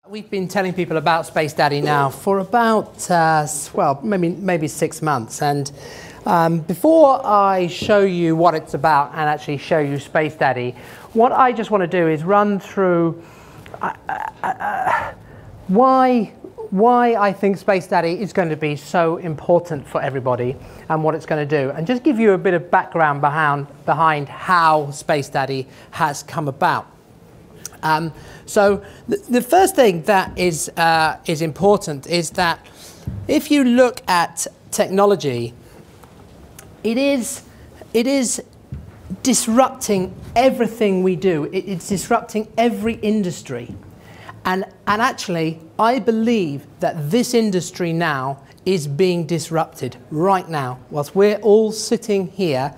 We've been telling people about Spacedadi now for about, well, maybe 6 months. And before I show you what it's about and actually show you Spacedadi, what I just want to do is run through why I think Spacedadi is going to be so important for everybody and what it's going to do, and just give you a bit of background behind how Spacedadi has come about. So the first thing that is important is that if you look at technology, it is disrupting everything we do. It's disrupting every industry. And actually, I believe that this industry now is being disrupted right now. Whilst we're all sitting here,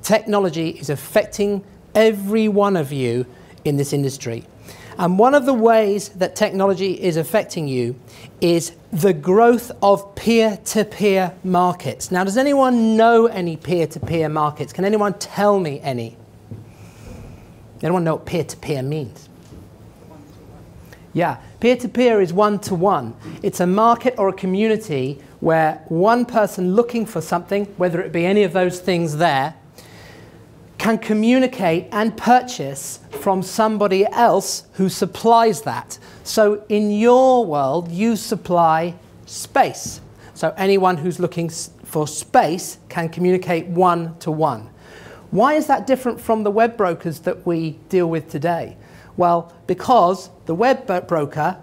technology is affecting every one of you in this industry. And one of the ways that technology is affecting you is the growth of peer-to-peer markets. Now, does anyone know any peer-to-peer markets? Can anyone tell me any? Anyone know what peer-to-peer means? Yeah, peer-to-peer is one-to-one. It's a market or a community where one person looking for something, whether it be any of those things there, can communicate and purchase from somebody else who supplies that. So in your world, you supply space. So anyone who's looking for space can communicate one-to-one. Why is that different from the web brokers that we deal with today? Well, because the web broker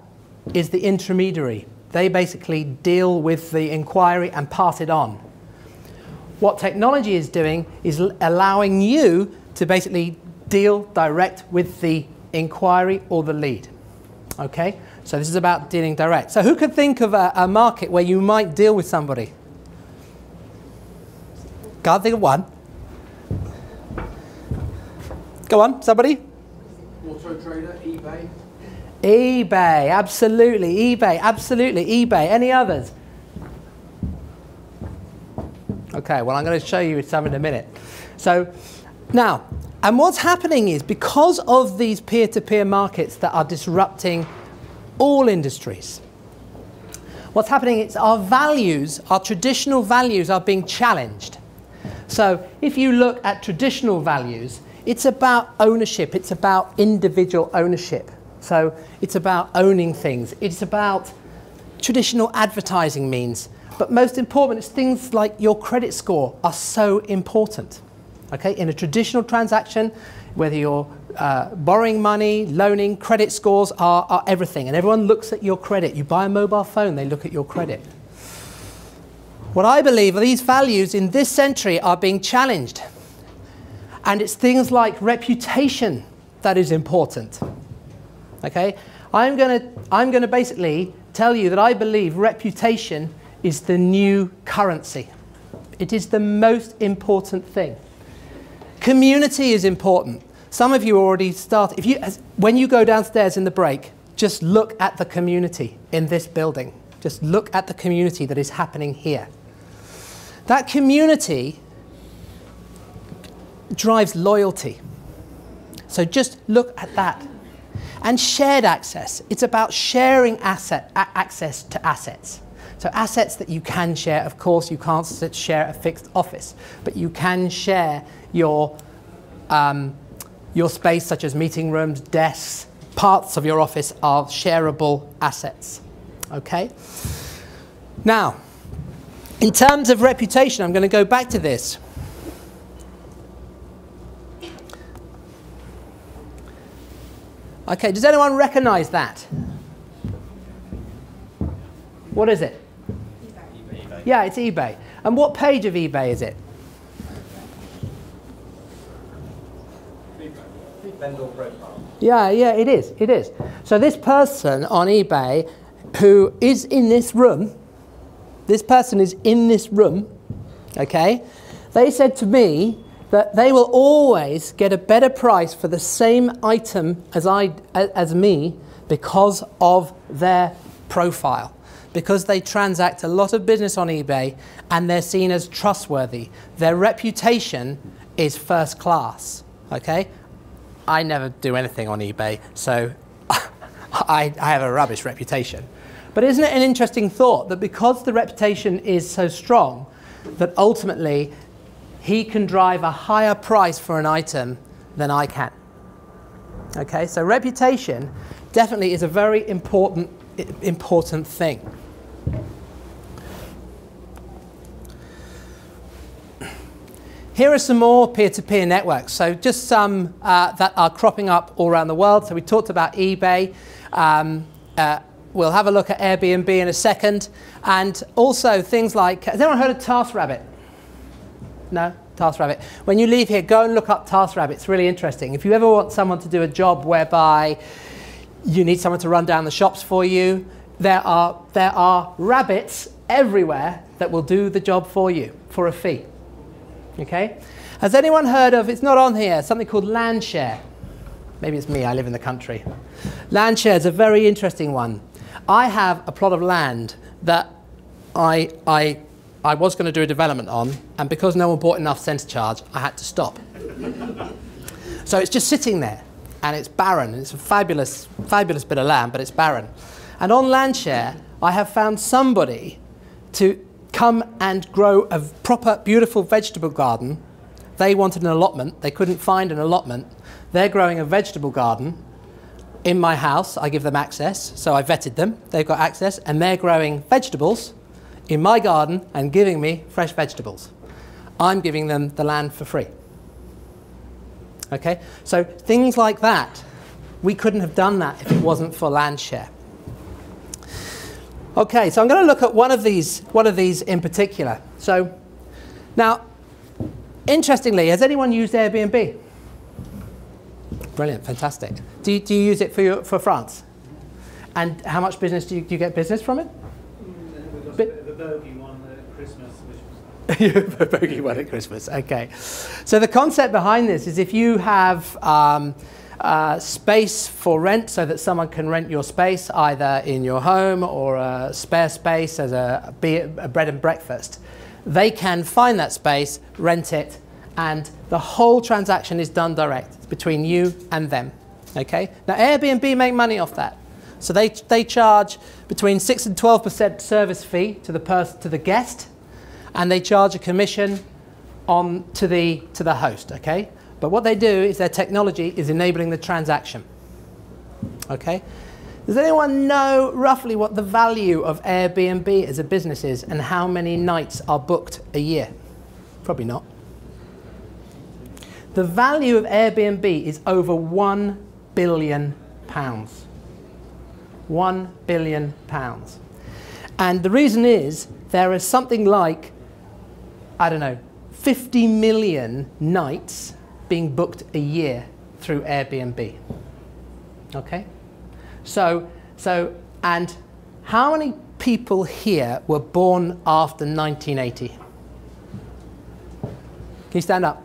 is the intermediary. They basically deal with the inquiry and pass it on. What technology is doing is allowing you to basically deal direct with the inquiry or the lead. Okay? So this is about dealing direct. So who could think of a market where you might deal with somebody? Can't think of one. Go on, somebody? Auto trader, eBay. eBay, absolutely. eBay, absolutely. eBay. Any others? Okay, well, I'm going to show you some in a minute. So now, and what's happening is because of these peer-to-peer markets that are disrupting all industries, what's happening is our values, our traditional values are being challenged. So if you look at traditional values, it's about ownership. It's about individual ownership. So it's about owning things. It's about traditional advertising means. But most important is things like your credit score are so important. Okay? In a traditional transaction, whether you're borrowing money, loaning, credit scores are everything. And everyone looks at your credit. You buy a mobile phone, they look at your credit. What I believe are these values in this century are being challenged. And it's things like reputation that is important. Okay? I'm going to basically tell you that I believe reputation is the new currency. It is the most important thing. Community is important. Some of you already started. When you go downstairs in the break, just look at the community in this building. Just look at the community that is happening here. That community drives loyalty. So just look at that. And shared access. It's about sharing access to assets. So assets that you can share, of course, you can't share a fixed office, but you can share your space, such as meeting rooms, desks, parts of your office are shareable assets. Okay? Now, in terms of reputation, I'm going to go back to this. Okay, does anyone recognize that? What is it? eBay. Yeah, it's eBay. And what page of eBay is it? Vendor profile. Yeah, it is. It is. So this person on eBay who is in this room, this person is in this room, okay? They said to me that they will always get a better price for the same item as me because of their profile. Because they transact a lot of business on eBay and they're seen as trustworthy. Their reputation is first class, okay? I never do anything on eBay, so I have a rubbish reputation. But isn't it an interesting thought that because the reputation is so strong, that ultimately he can drive a higher price for an item than I can? Okay, so reputation definitely is a very important thing. Here are some more peer-to-peer networks. So just some that are cropping up all around the world. So we talked about eBay. We'll have a look at Airbnb in a second. And also things like, has anyone heard of TaskRabbit? No? TaskRabbit. When you leave here, go and look up TaskRabbit. It's really interesting. If you ever want someone to do a job whereby you need someone to run down the shops for you, there are rabbits everywhere that will do the job for you for a fee. Okay? Has anyone heard of, it's not on here, something called Landshare? Maybe it's me, I live in the country. Landshare is a very interesting one. I have a plot of land that I was going to do a development on, and because no one bought enough centre charge, I had to stop. So it's just sitting there, and it's barren. It's a fabulous, fabulous bit of land, but it's barren. And on Landshare, I have found somebody to come and grow a proper, beautiful vegetable garden. They wanted an allotment. They couldn't find an allotment. They're growing a vegetable garden in my house. I give them access, so I vetted them. They've got access, and they're growing vegetables in my garden and giving me fresh vegetables. I'm giving them the land for free. Okay, so things like that, we couldn't have done that if it wasn't for Landshare. Okay, so I'm going to look at one of these in particular. So now, interestingly, has anyone used Airbnb? Brilliant, fantastic. Do you use it for France? And how much business do you get business from it? We got the bogey one at Christmas, which was The bogey one at Christmas, okay. So the concept behind this is if you have space for rent so that someone can rent your space either in your home or a spare space as a bread and breakfast, they can find that space, rent it, and the whole transaction is done direct. It's between you and them. Okay? Now Airbnb make money off that. So they charge between 6 and 12% service fee to the guest, and they charge a commission to the host. Okay? But what they do is their technology is enabling the transaction. Okay? Does anyone know roughly what the value of Airbnb as a business is and how many nights are booked a year? Probably not. The value of Airbnb is over £1 billion. £1 billion. And the reason is there is something like, I don't know, 50 million nights being booked a year through Airbnb. Okay? So, and how many people here were born after 1980? Can you stand up?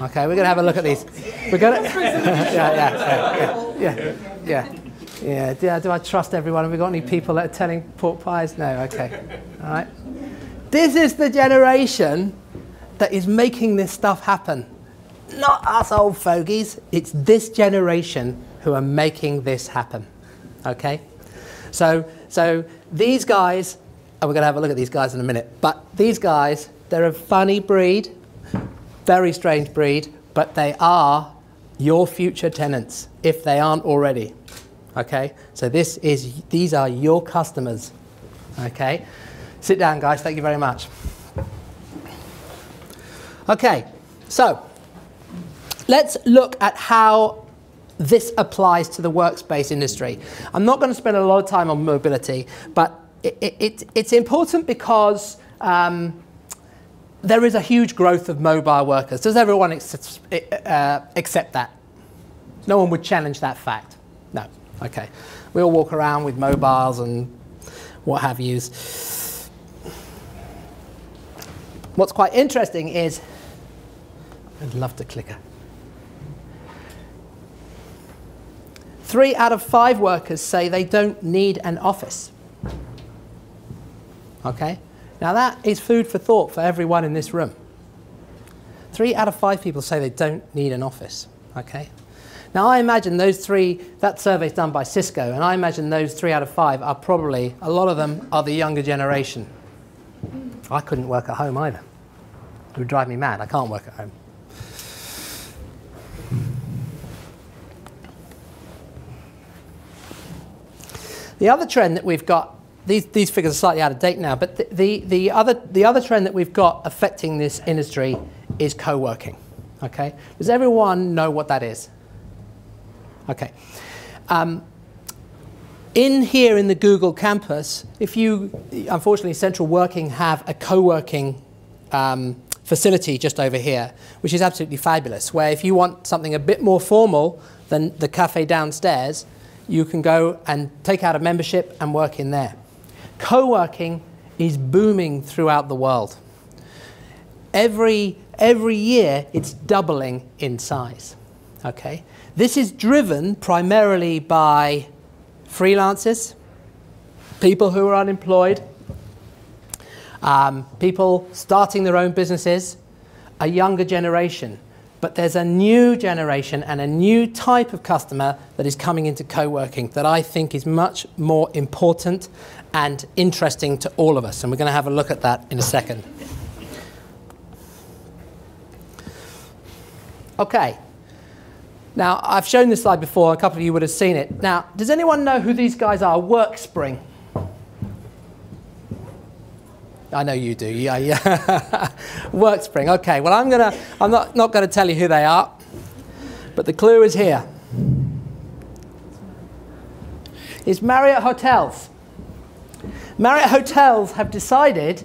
Okay, we're going to have a look at these. We're going to, yeah. Do I trust everyone? Have we got any people that are telling pork pies? No. Okay. All right. This is the generation that is making this stuff happen. Not us old fogies. It's this generation who are making this happen. Okay. So these guys, and we're going to have a look at these guys in a minute. But these guys, they're a funny breed. Very strange breed, but they are your future tenants if they aren't already. Okay, so these are your customers. Okay, sit down, guys. Thank you very much. Okay, so let's look at how this applies to the workspace industry. I'm not going to spend a lot of time on mobility, but it's important because there is a huge growth of mobile workers. Does everyone accept that? No one would challenge that fact? No. Okay. We all walk around with mobiles and what have yous. What's quite interesting is, I'd love to clicker. 3 out of 5 workers say they don't need an office. Okay? Now that is food for thought for everyone in this room. 3 out of 5 people say they don't need an office. Okay? Now, I imagine those three, that survey's done by Cisco, and I imagine those 3 out of 5 are probably, a lot of them are the younger generation. I couldn't work at home either. It would drive me mad. I can't work at home. The other trend that we've got, these figures are slightly out of date now, but the other trend that we've got affecting this industry is co-working. Okay? Does everyone know what that is? Okay. In here in the Google campus, if you, unfortunately, Central Working have a co-working facility just over here, which is absolutely fabulous, where if you want something a bit more formal than the cafe downstairs, you can go and take out a membership and work in there. Co-working is booming throughout the world. Every year, it's doubling in size. Okay? This is driven primarily by freelancers, people who are unemployed, people starting their own businesses, a younger generation. But there's a new generation and a new type of customer that is coming into co-working that I think is much more important and interesting to all of us. And we're going to have a look at that in a second. Okay. Now, I've shown this slide before. A couple of you would have seen it. Now, does anyone know who these guys are? WorkSpring. I know you do. Yeah. WorkSpring. Okay. Well, I'm not going to tell you who they are, but the clue is here. It's Marriott Hotels. Marriott Hotels have decided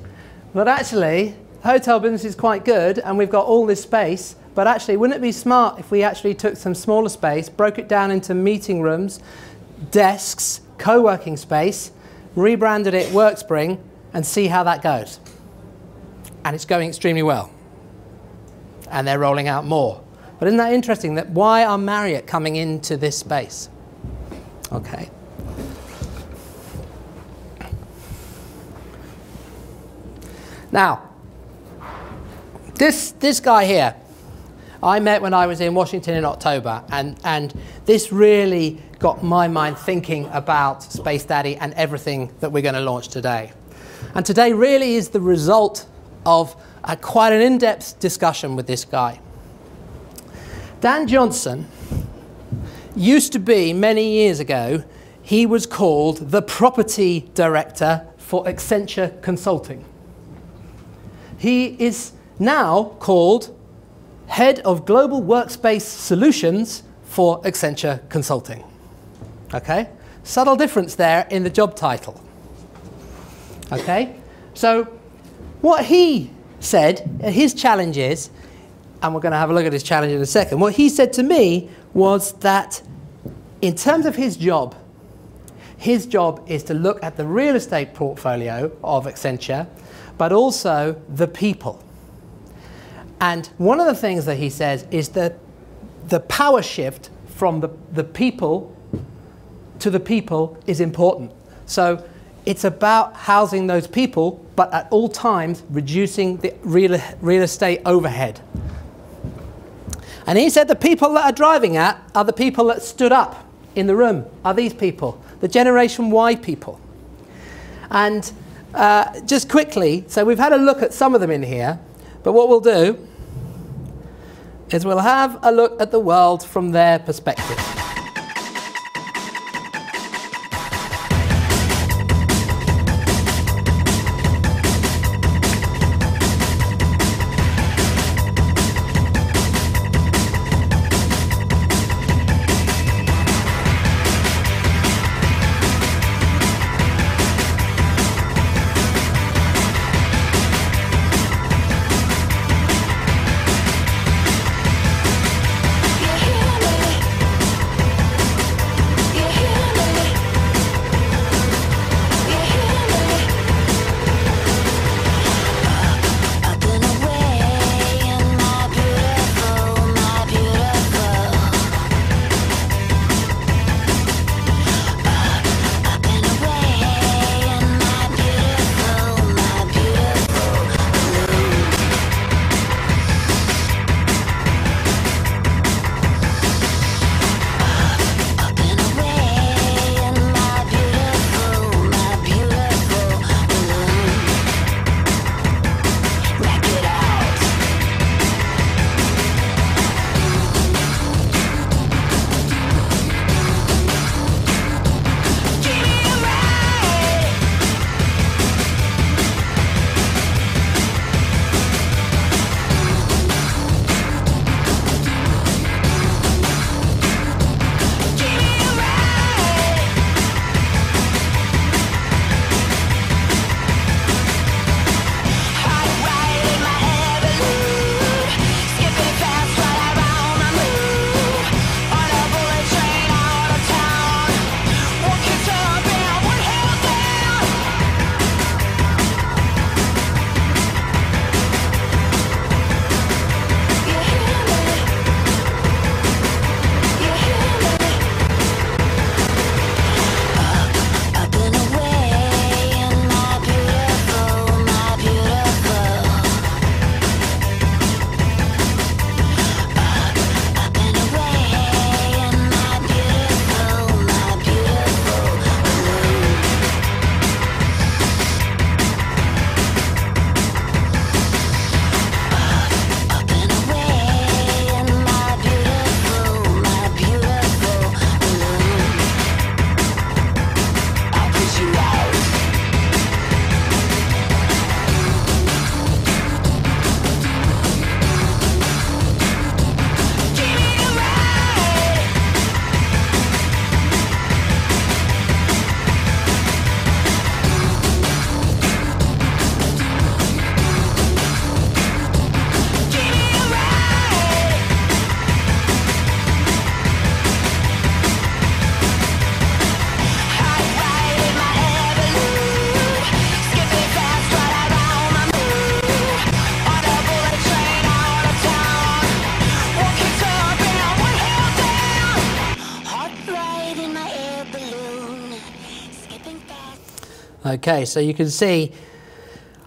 that actually hotel business is quite good, and we've got all this space. But actually, wouldn't it be smart if we actually took some smaller space, broke it down into meeting rooms, desks, co-working space, rebranded it WorkSpring, and see how that goes? And it's going extremely well. And they're rolling out more. But isn't that interesting? That why are Marriott coming into this space? Okay. Now, this guy here, I met when I was in Washington in October, and this really got my mind thinking about Spacedadi and everything that we're going to launch today. And today really is the result of quite an in-depth discussion with this guy. Dan Johnson used to be, many years ago, he was called the property director for Accenture Consulting. He is now called Head of Global Workspace Solutions for Accenture Consulting. Okay? Subtle difference there in the job title. Okay? So what he said, his challenge is, and we're going to have a look at his challenge in a second, what he said to me was that in terms of his job is to look at the real estate portfolio of Accenture, but also the people. And one of the things that he says is that the power shift from the people to the people is important. So it's about housing those people, but at all times reducing the real estate overhead. And he said the people that are driving at are the people that stood up in the room, are these people, the Generation Y people. And just quickly, so we've had a look at some of them in here, but what we'll do is we'll have a look at the world from their perspective. Okay, so you can see,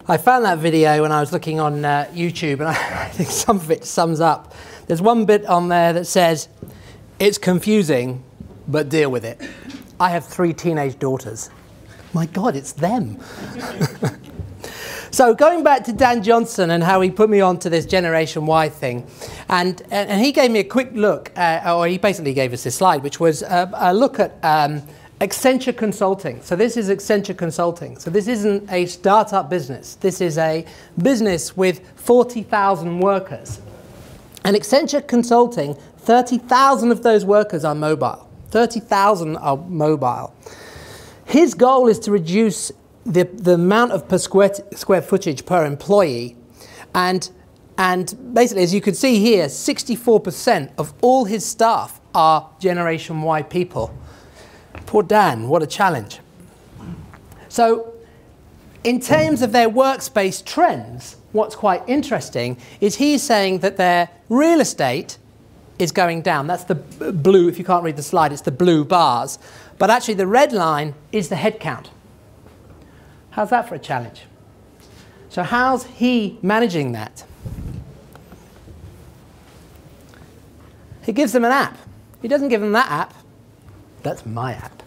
I found that video when I was looking on YouTube, and I think some of it sums up. There's one bit on there that says, "It's confusing, but deal with it." I have 3 teenage daughters. My God, it's them. So going back to Dan Johnson and how he put me on to this Generation Y thing, and he gave me a quick look, or he basically gave us this slide, which was a look at Accenture Consulting. So this is Accenture Consulting. So this isn't a startup business. This is a business with 40,000 workers. And Accenture Consulting, 30,000 of those workers are mobile. 30,000 are mobile. His goal is to reduce the amount of per square footage per employee. And basically, as you can see here, 64% of all his staff are Generation Y people. Poor Dan, what a challenge. So in terms of their workspace trends, what's quite interesting is he's saying that their real estate is going down. That's the blue, if you can't read the slide, it's the blue bars. But actually the red line is the headcount. How's that for a challenge? So how's he managing that? He gives them an app. He doesn't give them that app. That's my app.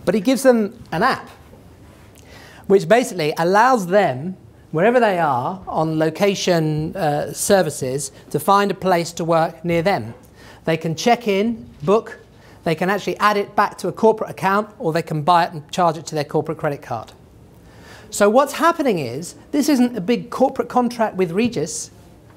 But he gives them an app, which basically allows them, wherever they are on location services, to find a place to work near them. They can check in, book, they can actually add it back to a corporate account, or they can buy it and charge it to their corporate credit card. So what's happening is, this isn't a big corporate contract with Regis.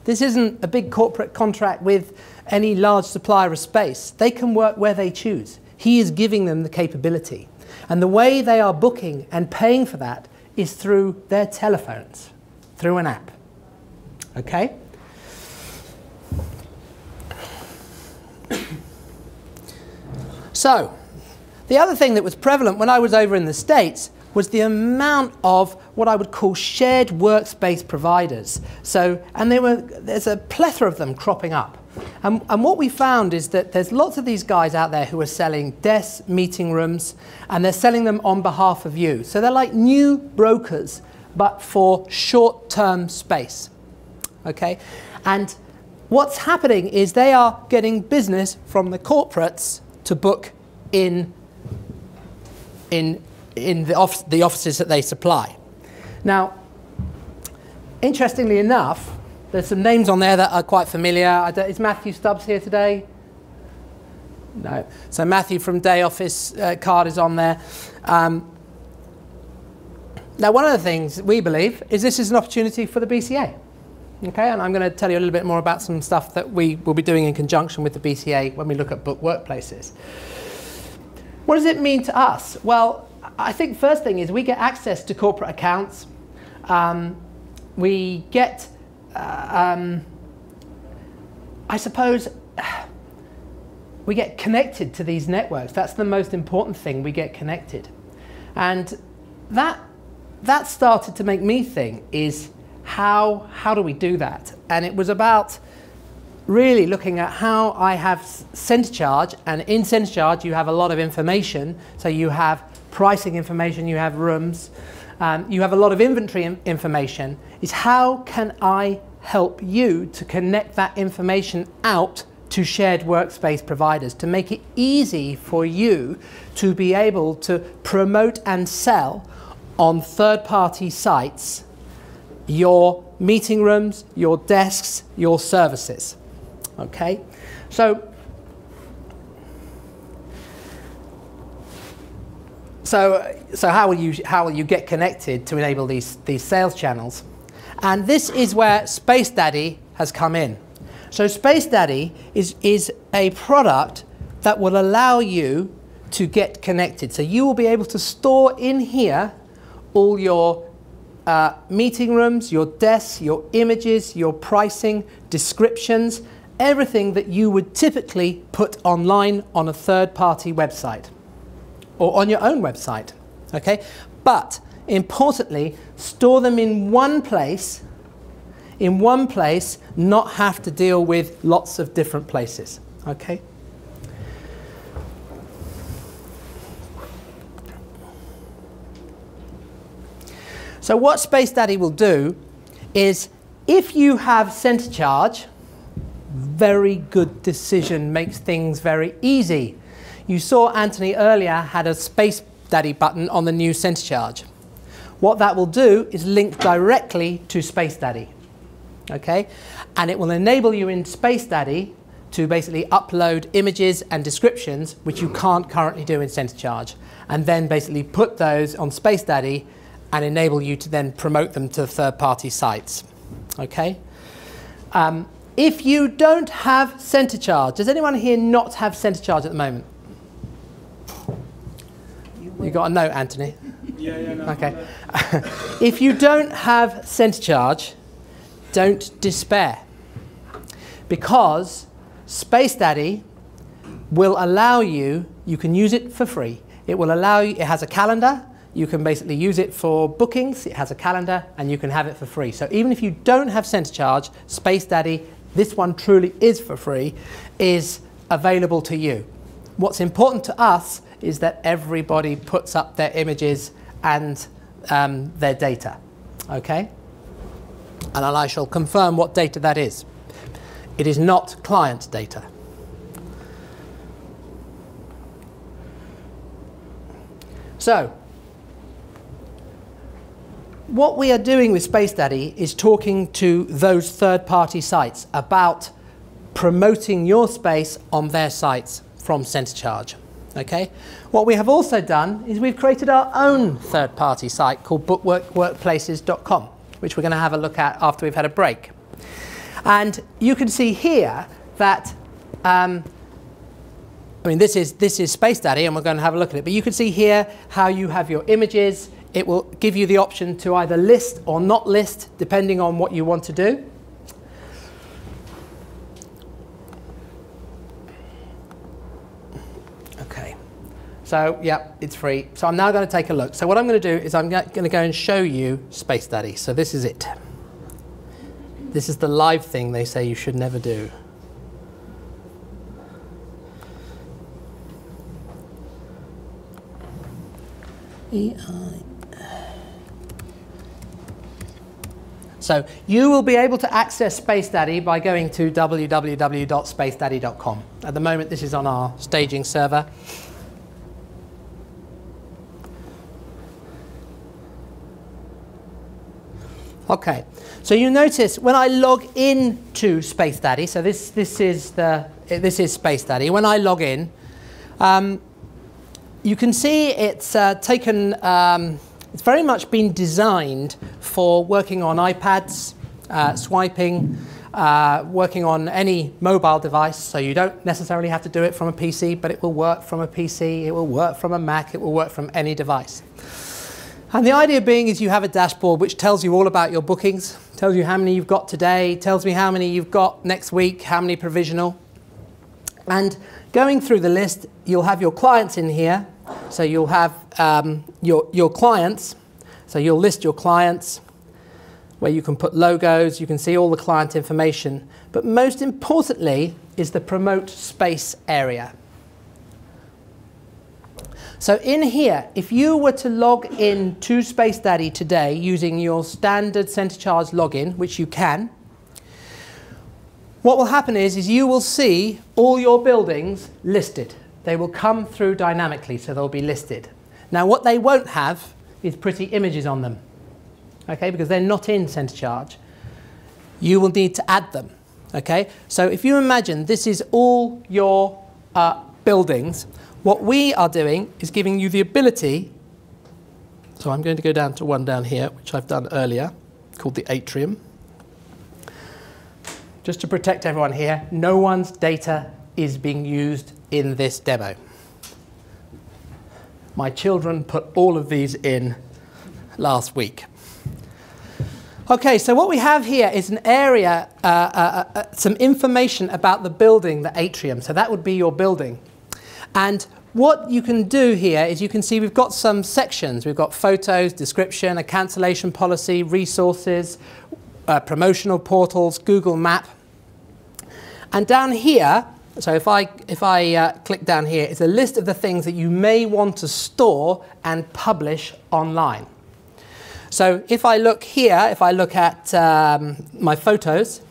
This isn't a big corporate contract with any large supplier of space. They can work where they choose. He is giving them the capability. And the way they are booking and paying for that is through their telephones, through an app. Okay? So, the other thing that was prevalent when I was over in the States was the amount of what I would call shared workspace providers. So, and there's a plethora of them cropping up. And what we found is that there's lots of these guys out there who are selling desks, meeting rooms, and they're selling them on behalf of you. So they're like new brokers, but for short-term space. Okay? And what's happening is they are getting business from the corporates to book in the offices that they supply. Now, interestingly enough, there's some names on there that are quite familiar. Is Matthew Stubbs here today? No. So Matthew from Day Office card is on there. Now, one of the things we believe is this is an opportunity for the BCA. Okay, and I'm going to tell you a little bit more about some stuff that we will be doing in conjunction with the BCA when we look at book workplaces. What does it mean to us? Well, I think first thing is we get access to corporate accounts. We get, I suppose, we get connected to these networks. That's the most important thing, we get connected. And that started to make me think is, how do we do that? And it was about really looking at how I have centre charge, and in centre charge you have a lot of information. So you have pricing information, you have rooms, you have a lot of inventory information. Is how can I help you to connect that information out to shared workspace providers to make it easy for you to be able to promote and sell on third-party sites your meeting rooms, your desks, your services. Okay, so how will you get connected to enable these sales channels? And this is where Spacedadi has come in. So Spacedadi is a product that will allow you to get connected. So you will be able to store in here all your meeting rooms, your desks, your images, your pricing, descriptions, everything that you would typically put online on a third-party website or on your own website. Okay? But importantly, store them in one place, not have to deal with lots of different places. Okay? So what Spacedadi will do is, if you have center charge, very good decision, makes things very easy. You saw Anthony earlier had a Spacedadi button on the new center charge. What that will do is link directly to Spacedadi, okay? And it will enable you in Spacedadi to basically upload images and descriptions, which you can't currently do in center charge, and then basically put those on Spacedadi and enable you to then promote them to third-party sites, okay? If you don't have center charge, does anyone here not have center charge at the moment? You got a note, Anthony? Yeah, no. Okay. If you don't have center charge, don't despair, because Spacedadi will allow you, you can use it for free. It will allow you, it has a calendar, you can basically use it for bookings, it has a calendar, and you can have it for free. So even if you don't have center charge, Spacedadi, this one truly is for free, is available to you. What's important to us is that everybody puts up their images and their data, okay? And I shall confirm what data that is. It is not client data. So, what we are doing with Spacedadi is talking to those third-party sites about promoting your space on their sites from center charge. Okay? What we have also done is we've created our own third-party site called bookworkworkplaces.com, which we're going to have a look at after we've had a break. And you can see here that, I mean, this is Spacedadi, and we're going to have a look at it. But you can see here how you have your images. It will give you the option to either list or not list, depending on what you want to do. Okay. So, yeah, it's free. So I'm now going to take a look. So what I'm going to do is I'm going to go and show you Spacedadi. So this is it. This is the live thing they say you should never do. So you will be able to access Spacedadi by going to www.spacedadi.com. At the moment, this is on our staging server. Okay, so you notice when I log into Spacedadi, so this is Spacedadi. When I log in, you can see it's taken. It's very much been designed for working on iPads, swiping, working on any mobile device. So you don't necessarily have to do it from a PC, but it will work from a PC. It will work from a Mac. It will work from any device. And the idea being is you have a dashboard which tells you all about your bookings, tells you how many you've got today, tells me how many you've got next week, how many provisional. And going through the list, you'll have your clients in here. So you'll have your clients. So you'll list your clients where you can put logos, you can see all the client information. But most importantly is the promote space area. So in here, if you were to log in to Spacedadi today using your standard center charge login, which you can, what will happen is you will see all your buildings listed. They will come through dynamically, so they'll be listed. Now what they won't have is pretty images on them, okay, because they're not in center charge. You will need to add them, okay? So if you imagine this is all your buildings, what we are doing is giving you the ability, so I'm going to go down to one down here, which I've done earlier, called the atrium. Just to protect everyone here, no one's data is being used in this demo. My children put all of these in last week. Okay, so what we have here is an area, some information about the building, the atrium. So that would be your building. And what you can do here is you can see we've got some sections. We've got photos, description, a cancellation policy, resources, promotional portals, Google Map. And down here, so if I click down here, it's a list of the things that you may want to store and publish online. So if I look here, if I look at my photos,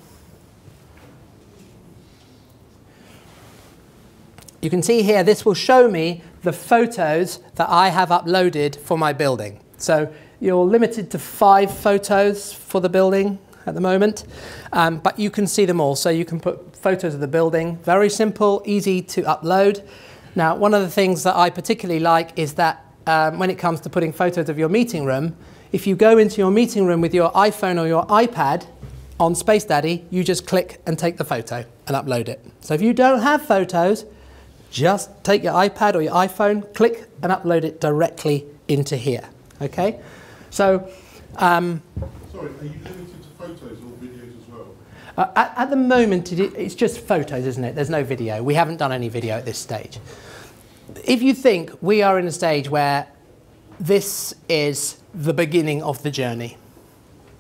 you can see here, this will show me the photos that I have uploaded for my building. So you're limited to 5 photos for the building at the moment, but you can see them all. So you can put photos of the building, very simple, easy to upload. Now, one of the things that I particularly like is that when it comes to putting photos of your meeting room, if you go into your meeting room with your iPhone or your iPad on Spacedadi, you just click and take the photo and upload it. So if you don't have photos, just take your iPad or your iPhone, click and upload it directly into here. Okay? So, sorry, are you limited to photos or videos as well? At the moment, it's just photos, isn't it? There's no video. We haven't done any video at this stage. If you think we are in a stage where this is the beginning of the journey,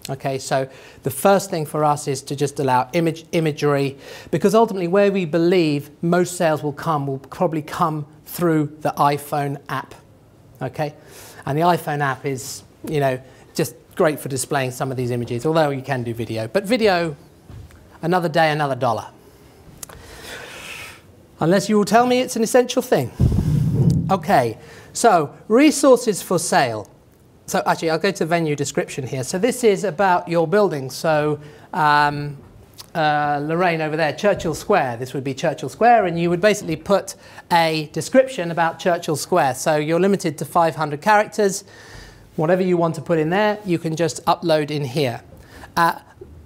okay, so the first thing for us is to just allow imagery, because ultimately where we believe most sales will probably come through the iPhone app, okay? And the iPhone app is, you know, just great for displaying some of these images, although you can do video. But video, another day, another dollar. Unless you will tell me it's an essential thing. Okay, so resources for sale. So actually, I'll go to venue description here. So this is about your building. So Lorraine over there, Churchill Square. This would be Churchill Square, and you would basically put a description about Churchill Square. So you're limited to 500 characters. Whatever you want to put in there, you can just upload in here.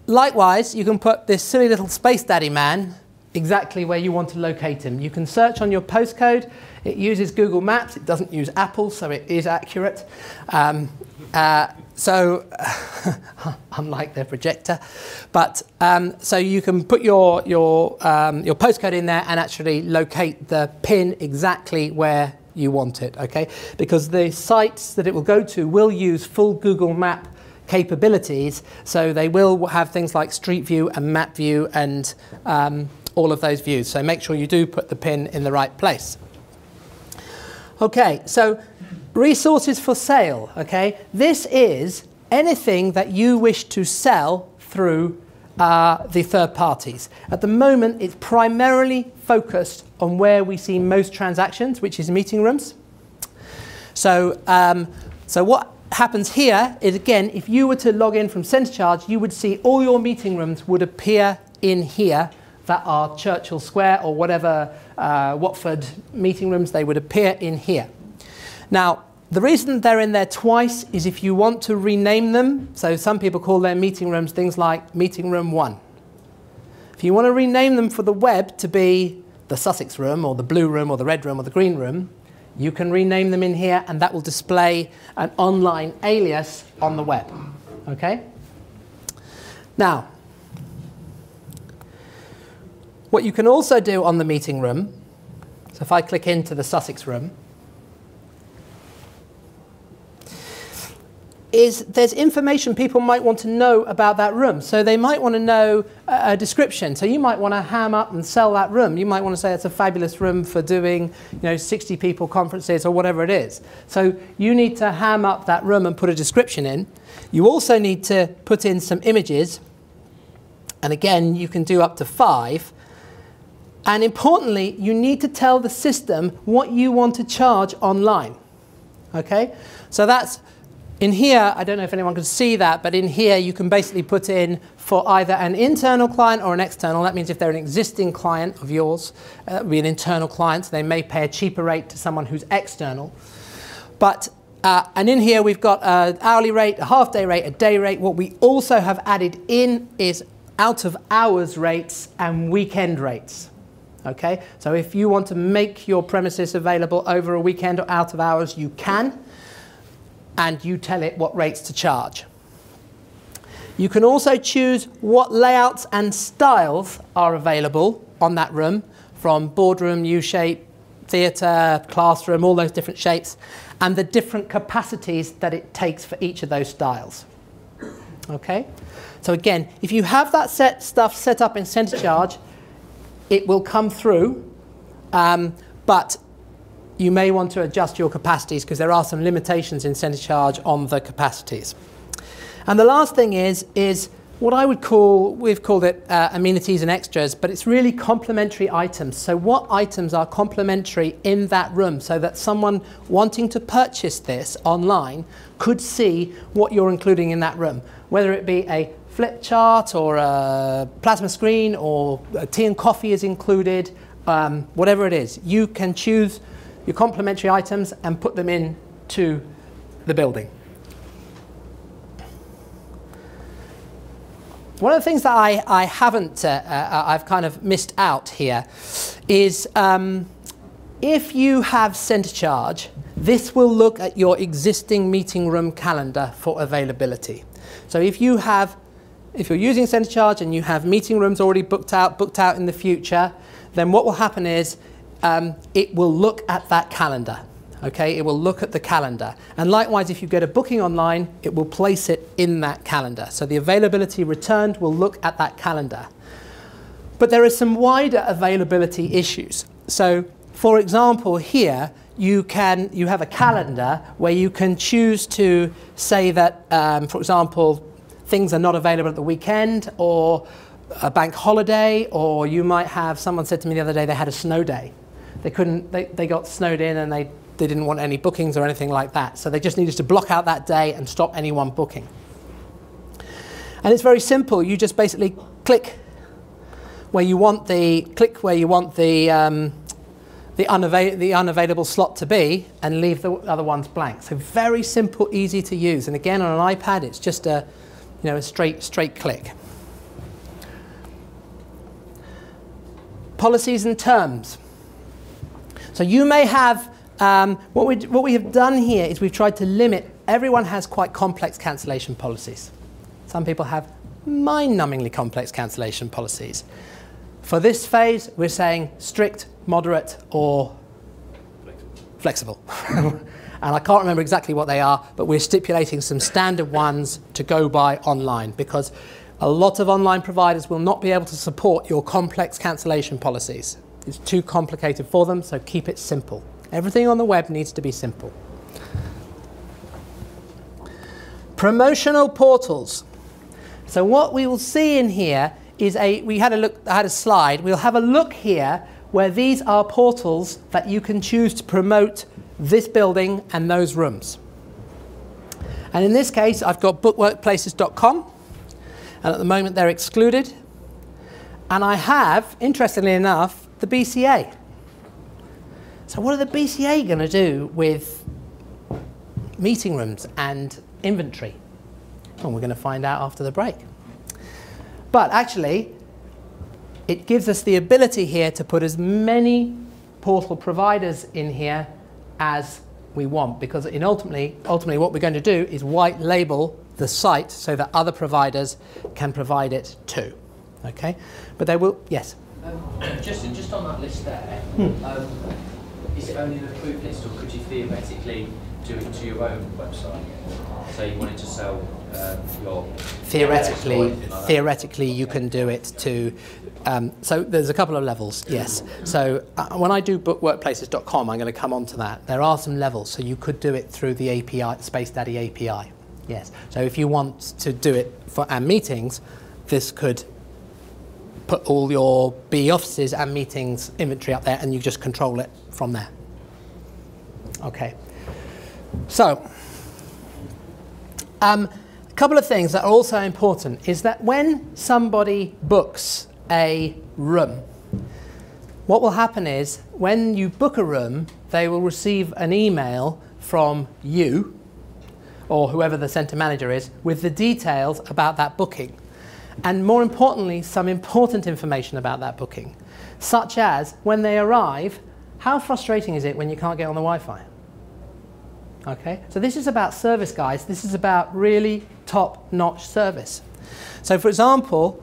Likewise, you can put this silly little Spacedadi man exactly where you want to locate him. You can search on your postcode. It uses Google Maps. It doesn't use Apple, so it is accurate. Unlike their projector. But so you can put your postcode in there and actually locate the pin exactly where you want it, okay? Because the sites that it will go to will use full Google Map capabilities, so they will have things like Street View and Map View and all of those views. So make sure you do put the pin in the right place. Okay, so resources for sale, okay? This is anything that you wish to sell through the third parties. At the moment, it's primarily focused on where we see most transactions, which is meeting rooms. So, so what happens here is, again, if you were to log in from CenterCharge, you would see all your meeting rooms would appear in here that are Churchill Square or whatever Watford meeting rooms, they would appear in here. Now, the reason they're in there twice is if you want to rename them. So some people call their meeting rooms things like Meeting Room 1. If you want to rename them for the web to be the Sussex room or the blue room or the red room or the green room, you can rename them in here, and that will display an online alias on the web. Okay? Now, what you can also do on the meeting room, so if I click into the Sussex room, is there's information people might want to know about that room. So they might want to know a description. So you might want to ham up and sell that room. You might want to say it's a fabulous room for doing, 60 people conferences or whatever it is. So you need to ham up that room and put a description in. You also need to put in some images. And again, you can do up to 5. And importantly, you need to tell the system what you want to charge online. Okay? So that's in here. I don't know if anyone can see that, but in here you can basically put in for either an internal client or an external. That means if they're an existing client of yours, it would be an internal client, so they may pay a cheaper rate to someone who's external. But and in here we've got an hourly rate, a half-day rate, a day rate. What we also have added in is out-of-hours rates and weekend rates. Okay, so if you want to make your premises available over a weekend or out of hours, you can, and you tell it what rates to charge. You can also choose what layouts and styles are available on that room, from boardroom, U-shape, theatre, classroom, all those different shapes, and the different capacities that it takes for each of those styles. Okay, so again, if you have that stuff set up in CenterCharge, it will come through, but you may want to adjust your capacities because there are some limitations in CenterCharge on the capacities. And the last thing is what I would call, we've called it amenities and extras, but it's really complementary items. So what items are complementary in that room so that someone wanting to purchase this online could see what you're including in that room, whether it be a flip chart or a plasma screen or tea and coffee is included, whatever it is. You can choose your complementary items and put them into the building. One of the things that I haven't, I've kind of missed out here is if you have centre charge, this will look at your existing meeting room calendar for availability. So if you're using centre charge and you have meeting rooms already booked out in the future, then what will happen is it will look at that calendar. Okay, it will look at the calendar. And likewise, if you get a booking online, it will place it in that calendar. So the availability returned will look at that calendar. But there are some wider availability issues. So for example, here, you have a calendar where you can choose to say that, for example, things are not available at the weekend or a bank holiday, or you might have, someone said to me the other day they had a snow day. They got snowed in and they didn't want any bookings or anything like that. So they just needed to block out that day and stop anyone booking. And it's very simple. You just basically click where you want the unavailable slot to be and leave the other ones blank. So very simple, easy to use. And again, on an iPad, it's just a straight click. Policies and terms. So you may have, what we have done here is we've tried to limit, everyone has quite complex cancellation policies. Some people have mind-numbingly complex cancellation policies. For this phase, we're saying strict, moderate, or flexible. And I can't remember exactly what they are, but we're stipulating some standard ones to go by online, because a lot of online providers will not be able to support your complex cancellation policies. It's too complicated for them, so keep it simple. Everything on the web needs to be simple. Promotional portals. So what we will see in here is I had a slide. We'll have a look here where these are portals that you can choose to promote this building and those rooms. And in this case, I've got bookworkplaces.com, and at the moment they're excluded. And I have, interestingly enough, the BCA. So what are the BCA going to do with meeting rooms and inventory? Well, we're going to find out after the break. But actually, it gives us the ability here to put as many portal providers in here as we want, because ultimately what we're going to do is white label the site so that other providers can provide it too. Okay, but they will, yes? Just on that list there, is it only an approved list, or could you theoretically do it to your own website? Say you wanted to sell your... Theoretically, you can do it to... so there's a couple of levels, yes. So when I do bookworkplaces.com, I'm going to come on to that. There are some levels, so you could do it through the API, Spacedadi API, yes. So if you want to do it for our meetings, this could put all your BE offices and meetings inventory up there, and you just control it from there. Okay. So, a couple of things that are also important is that when somebody books a room, what will happen is when you book a room, they will receive an email from you or whoever the centre manager is with the details about that booking. And more importantly, some important information about that booking, such as when they arrive, how frustrating is it when you can't get on the Wi-Fi? Okay, so this is about service, guys. This is about really top-notch service. So for example,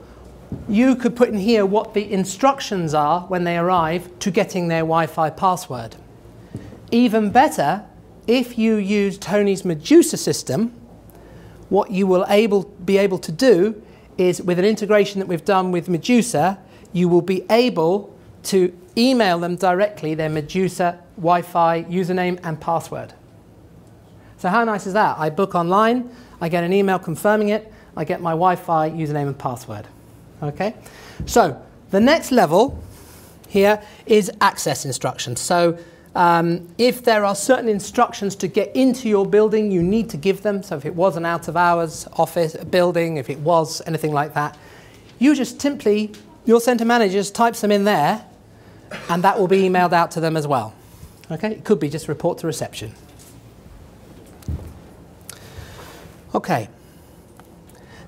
you could put in here what the instructions are when they arrive to getting their Wi-Fi password. Even better, if you use Tony's Medusa system, what you will be able to do is, with an integration that we've done with Medusa, you will be able to email them directly their Medusa Wi-Fi username and password. So how nice is that? I book online, I get an email confirming it, I get my Wi-Fi username and password. Okay? So the next level here is access instructions. So if there are certain instructions to get into your building, you need to give them. So if it was an out-of-hours office building, if it was anything like that, you just simply, your centre manager types them in there, and that will be emailed out to them as well. Okay? It could be just report to reception. Okay.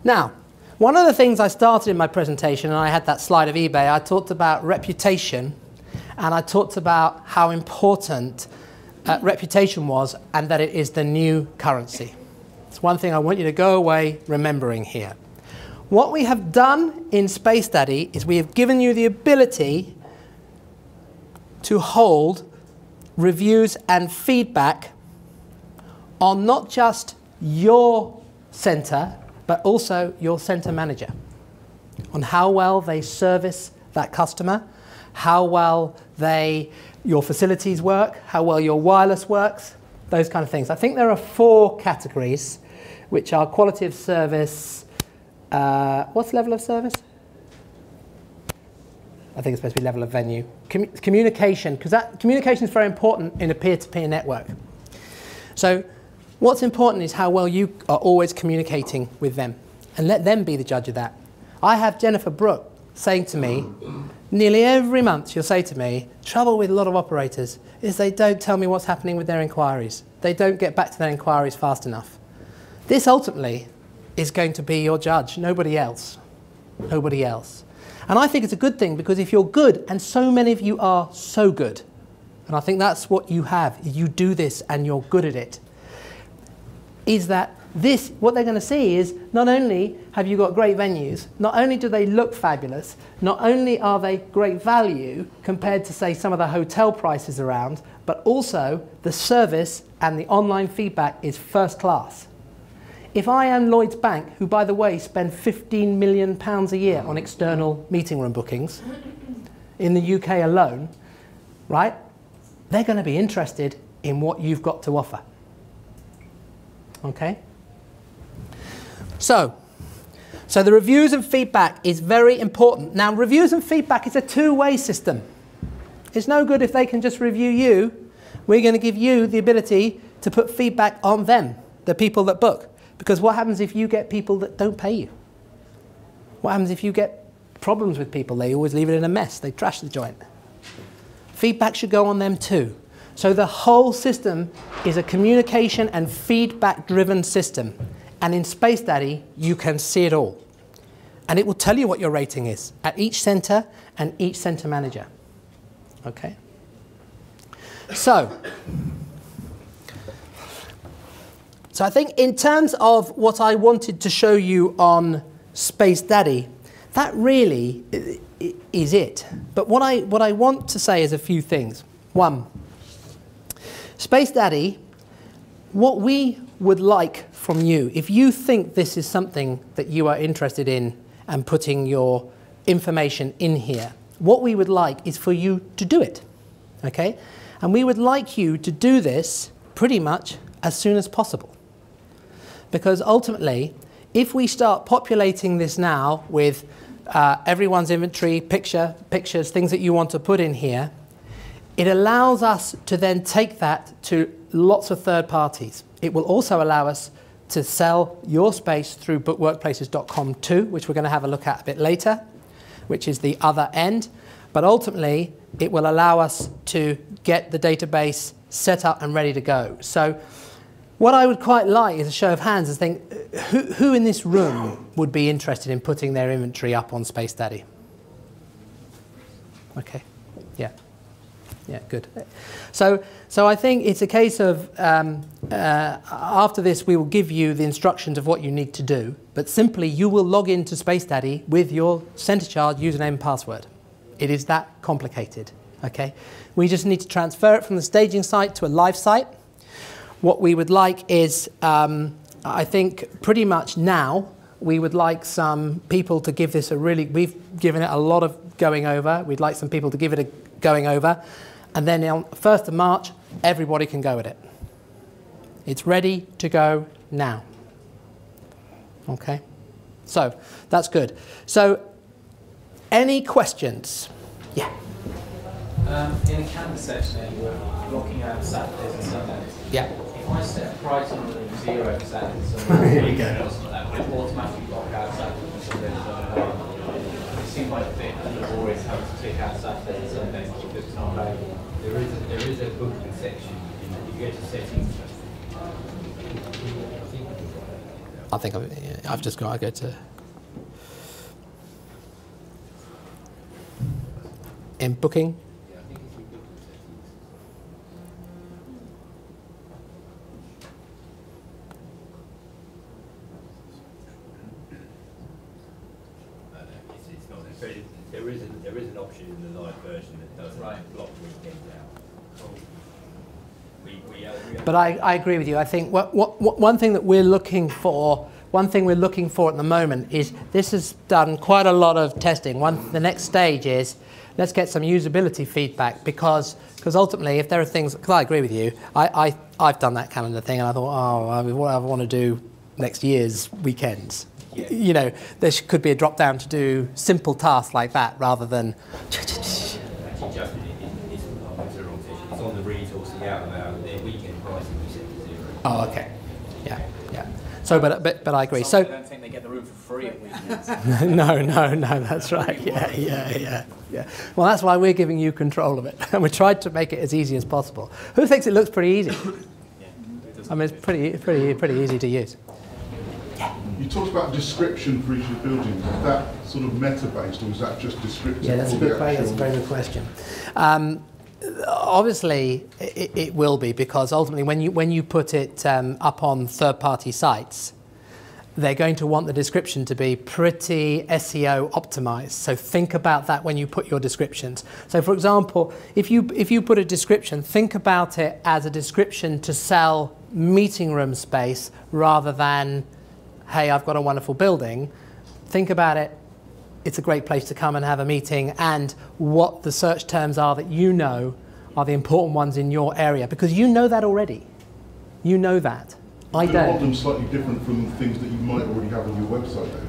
Now, one of the things I started in my presentation, and I had that slide of eBay, I talked about reputation, and I talked about how important reputation was, and that it is the new currency. It's one thing I want you to go away remembering here. What we have done in Spacedadi is we have given you the ability to hold reviews and feedback on not just your centre, but also your centre manager, on how well they service that customer, how well your facilities work, how well your wireless works, those kind of things. I think there are 4 categories, which are quality of service. What's level of service? I think it's supposed to be level of venue. Communication, because communication is very important in a peer-to-peer network. So what's important is how well you are always communicating with them, and let them be the judge of that. I have Jennifer Brooke saying to me, nearly every month she'll say to me, trouble with a lot of operators is they don't tell me what's happening with their inquiries. They don't get back to their inquiries fast enough. This ultimately is going to be your judge, nobody else. Nobody else. And I think it's a good thing, because if you're good, and so many of you are so good, and I think that's what you have, you do this and you're good at it, is that this, what they're going to see is not only have you got great venues, not only do they look fabulous, not only are they great value compared to, say, some of the hotel prices around, but also the service and the online feedback is first class. If I am Lloyds Bank, who, by the way, spend £15 million a year on external meeting room bookings in the UK alone, right, they're going to be interested in what you've got to offer. Okay? So the reviews and feedback is very important. Now, reviews and feedback is a two-way system. It's no good if they can just review you. We're going to give you the ability to put feedback on them, the people that book. Because what happens if you get people that don't pay you? What happens if you get problems with people? They always leave it in a mess. They trash the joint. Feedback should go on them too. So the whole system is a communication and feedback-driven system. And in Spacedadi, you can see it all. And it will tell you what your rating is at each centre and each centre manager. Okay? So I think in terms of what I wanted to show you on Spacedadi, that really is it. But what I want to say is a few things. One, Spacedadi, what we would like from you, if you think this is something that you are interested in and putting your information in here, what we would like is for you to do it. Okay? And we would like you to do this pretty much as soon as possible. Because ultimately, if we start populating this now with everyone's inventory, pictures, things that you want to put in here, it allows us to then take that to lots of third parties. It will also allow us to sell your space through bookworkplaces.com too, which we're going to have a look at a bit later, which is the other end. But ultimately, it will allow us to get the database set up and ready to go. So what I would quite like is a show of hands and think, who in this room would be interested in putting their inventory up on Spacedadi? Okay, yeah. Yeah, good. So I think it's a case of, after this, we will give you the instructions of what you need to do, but simply you will log into Spacedadi with your centre charge username and password. It is that complicated, okay? We just need to transfer it from the staging site to a live site. What we would like is, I think pretty much now, we would like some people to give this we've given it a lot of going over. We'd like some people to give it a going over. And then on 1st of March, everybody can go at it. It's ready to go now. Okay, so that's good. So, any questions? Yeah. In the calendar section, you were blocking out Saturdays and Sundays. Yeah. If I set a price on the 0 for Saturdays and Sundays, Here we go. that would automatically block out Saturdays and Sundays. It seems like a bit laborious having to pick out Saturdays and Sundays if it's not available. There is a booking section. You go to settings. I think I've just got to go to in booking. Yeah, I think it's in booking settings. It's not necessarily. There is an option in the live version that doesn't block weekends out. But I agree with you. I think one thing that we're looking for, at the moment is this has done quite a lot of testing. The next stage is let's get some usability feedback because ultimately if there are things, because I agree with you, I've done that calendar thing and I thought, what I want to do next year's weekends. Yeah. You know, there could be a drop down to do simple tasks like that rather than. Actually, just it's on the resource, the out of their weekend pricing we set to 0. Oh, okay. Yeah. So, but I agree. So I So. don't think they get the room for free at weekends. No, that's right. Yeah. Well, that's why we're giving you control of it, and we tried to make it as easy as possible. Who thinks it looks pretty easy? I mean, it's pretty easy to use. You talked about description for each of the buildings. Is that sort of meta-based, or is that just descriptive? Yeah, that's a for the good question. That's a actual- very good question. Obviously, it will be because ultimately, when you put it up on third-party sites, they're going to want the description to be pretty SEO optimized. So think about that when you put your descriptions. So, for example, if you put a description, think about it as a description to sell meeting room space rather than, hey, I've got a wonderful building. Think about it. It's a great place to come and have a meeting, and what the search terms are that you know are the important ones in your area, because you know that already. You know that. I Do you want don't. them slightly different from things that you might already have on your website then?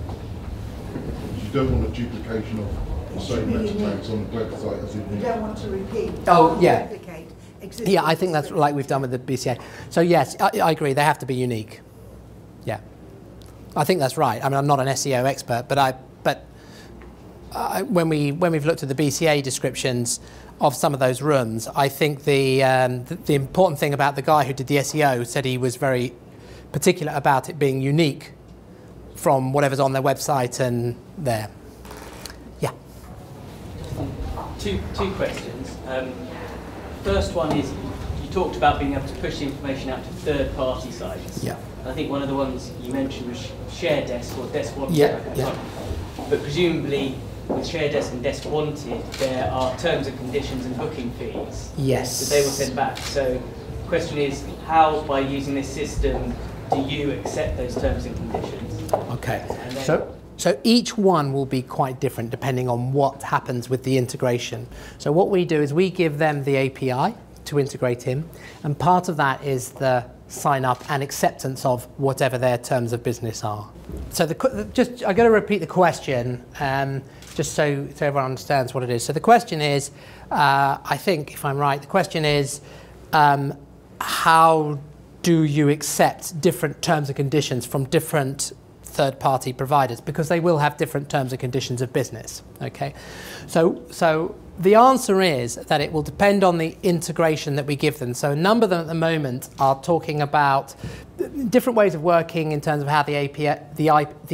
Because you don't want a duplication of the same meta tags on the website as in You don't want to repeat. Oh, yeah. Replicate existing. Yeah, I think that's like we've done with the BCA. So yes, I agree. They have to be unique. Yeah, I think that's right. I mean, I'm not an SEO expert, but when we've looked at the BCA descriptions of some of those rooms, I think the important thing about the guy who did the SEO said he was very particular about it being unique from whatever's on their website and there. Yeah. Two questions. First one is, you talked about being able to push the information out to third-party sites. Yeah. I think one of the ones you mentioned was ShareDesk or Desk Wanted. Yeah. But presumably, with ShareDesk and Desk Wanted, there are terms and conditions and booking fees Yes. that they will send back. So the question is, how, by using this system, do you accept those terms and conditions? Okay. And then- So each one will be quite different depending on what happens with the integration. So what we do is we give them the API to integrate in, and part of that is the sign up and acceptance of whatever their terms of business are. So I got to repeat the question, just so everyone understands what it is. So the question is, I think if I'm right, the question is, how do you accept different terms and conditions from different third-party providers, because they will have different terms and conditions of business. Okay, so the answer is that it will depend on the integration that we give them. So a number of them at the moment are talking about different ways of working in terms of how the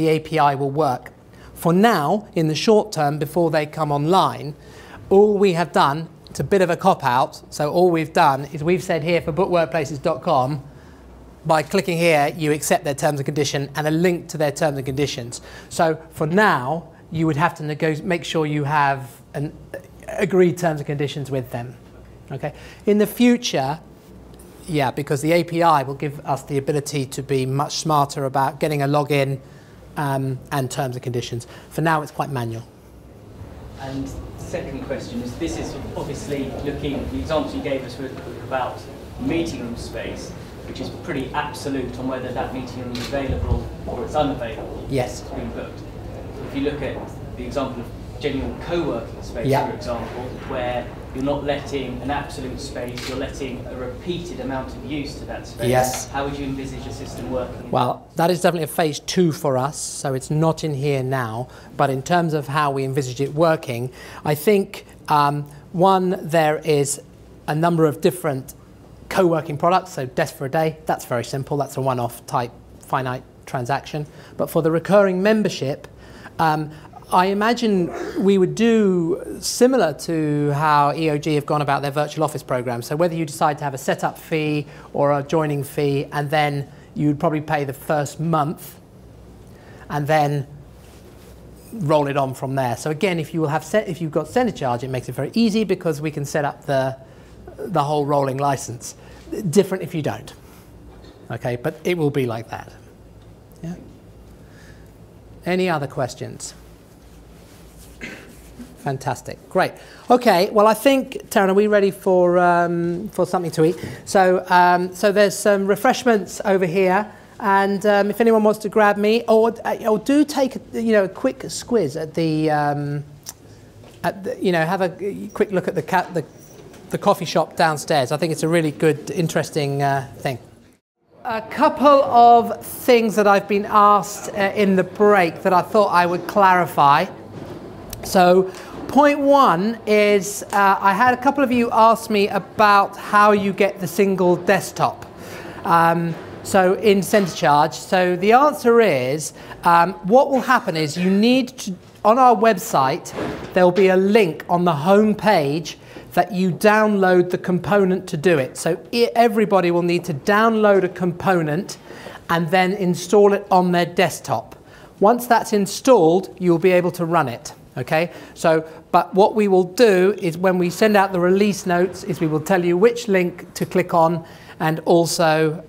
API will work. For now, in the short term, before they come online, all we have done, it's a bit of a cop-out, so all we've done is we've said here for bookworkplaces.com, by clicking here, you accept their terms and condition and a link to their terms and conditions. So for now, you would have to make sure you have agreed terms and conditions with them. Okay. In the future, yeah, because the API will give us the ability to be much smarter about getting a login and terms and conditions. For now, it's quite manual. And the second question is, this is obviously looking, the example you gave us were about meeting room space. which is pretty absolute on whether that meeting is available or it's unavailable. Yes. It's been booked. If you look at the example of genuine co-working space, Yeah. for example, where you're not letting an absolute space, you're letting a repeated amount of use to that space. Yes. How would you envisage a system working? Well, that is definitely a phase 2 for us, so it's not in here now. But in terms of how we envisage it working, I think, one, there is a number of different co-working products. So desk for a day, that's very simple. That's a one-off type finite transaction. But for the recurring membership, I imagine we would do similar to how EOG have gone about their virtual office program. So whether you decide to have a setup fee or a joining fee, and then you'd probably pay the first month and then roll it on from there. So again, if you've got centre charge, it makes it very easy because we can set up the whole rolling license. Different if you don't. Okay, but it will be like that. Yeah. Any other questions? Fantastic, great. Okay, well I think, Taryn, are we ready for something to eat? So, so there's some refreshments over here, and if anyone wants to grab me, or do take a quick squiz at the, have a quick look at the coffee shop downstairs. I think it's a really good, interesting thing. A couple of things that I've been asked in the break that I thought I would clarify. So point one is I had a couple of you ask me about how you get the single desktop. So in centre charge. So the answer is what will happen is you need to, on our website, there will be a link on the home page that you download the component to do it. So everybody will need to download a component and then install it on their desktop. Once that's installed, you'll be able to run it. Okay, so, but what we will do is when we send out the release notes is we will tell you which link to click on and also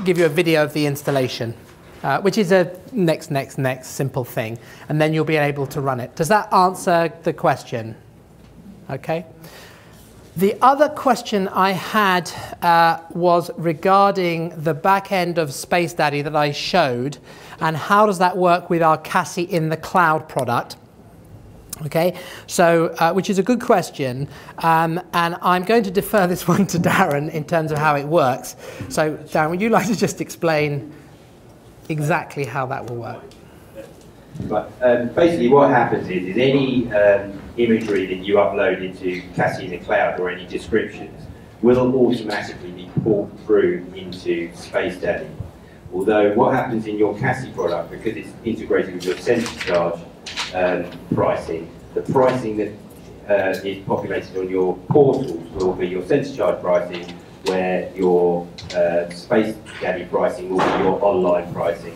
give you a video of the installation, which is a next simple thing, and then you'll be able to run it. Does that answer the question? Okay. The other question I had was regarding the back end of Spacedadi that I showed, and how does that work with our Cassie in the cloud product? Okay, so which is a good question, and I'm going to defer this one to Darren in terms of how it works. So Darren, would you like to just explain exactly how that will work? But basically what happens is any imagery that you upload into Cassie in the cloud or any descriptions will automatically be pulled through into Spacedadi. Although what happens in your Cassie product, because it's integrated with your centre charge pricing, the pricing that is populated on your portals will be your centre charge pricing, where your Spacedadi pricing will be your online pricing.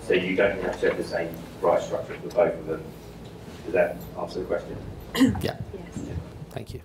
So you don't have to have the same price structure for both of them. Does that answer the question? Yeah. Yes. Thank you.